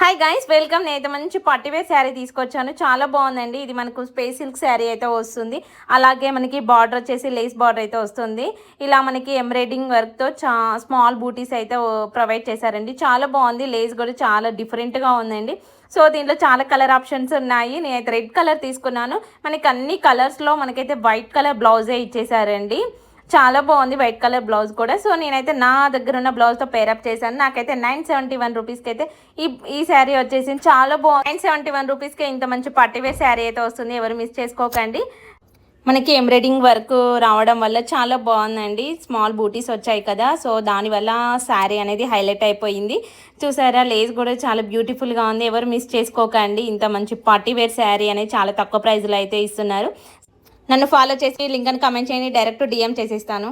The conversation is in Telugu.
Hi guys, welcome. నేనైతే మంచి పట్టివేర్ శారీ తీసుకొచ్చాను. చాలా బాగుందండి. ఇది మనకు స్పేస్ సిల్క్ శారీ అయితే వస్తుంది. అలాగే మనకి బార్డర్ వచ్చేసి లేస్ బార్డర్ అయితే వస్తుంది. ఇలా మనకి ఎంబ్రాయిడింగ్ వర్క్తో స్మాల్ బూటీస్ అయితే ప్రొవైడ్ చేశారండి. చాలా బాగుంది. లేస్ కూడా చాలా డిఫరెంట్గా ఉందండి. సో దీంట్లో చాలా కలర్ ఆప్షన్స్ ఉన్నాయి. నేనైతే రెడ్ కలర్ తీసుకున్నాను. మనకి అన్ని కలర్స్లో మనకైతే వైట్ కలర్ బ్లౌజే ఇచ్చేసారండి. చాలా బాగుంది వైట్ కలర్ బ్లౌజ్ కూడా. సో నేనైతే నా దగ్గర ఉన్న బ్లౌజ్తో పేరప్ చేశాను. నాకైతే 971 రూపీస్కి అయితే ఈ శారీ వచ్చేసి చాలా బాగుంది. 971 రూపీస్కి ఇంత మంచి పట్టివేర్ శారీ అయితే వస్తుంది. ఎవరు మిస్ చేసుకోకండి. మనకి ఎంబ్రాయిడింగ్ వర్క్ రావడం వల్ల చాలా బాగుందండి. స్మాల్ బూటీస్ వచ్చాయి కదా, సో దానివల్ల శారీ అనేది హైలైట్ అయిపోయింది. చూసారా, లేస్ కూడా చాలా బ్యూటిఫుల్గా ఉంది. ఎవరు మిస్ చేసుకోకండి. ఇంత మంచి పార్టీవేర్ శారీ అనేది చాలా తక్కువ ప్రైస్లో అయితే ఇస్తున్నారు. నన్ను ఫాలో చేసి లింక్ అని కామెంట్ చేయండి, డైరెక్ట్ DM చేసేస్తాను.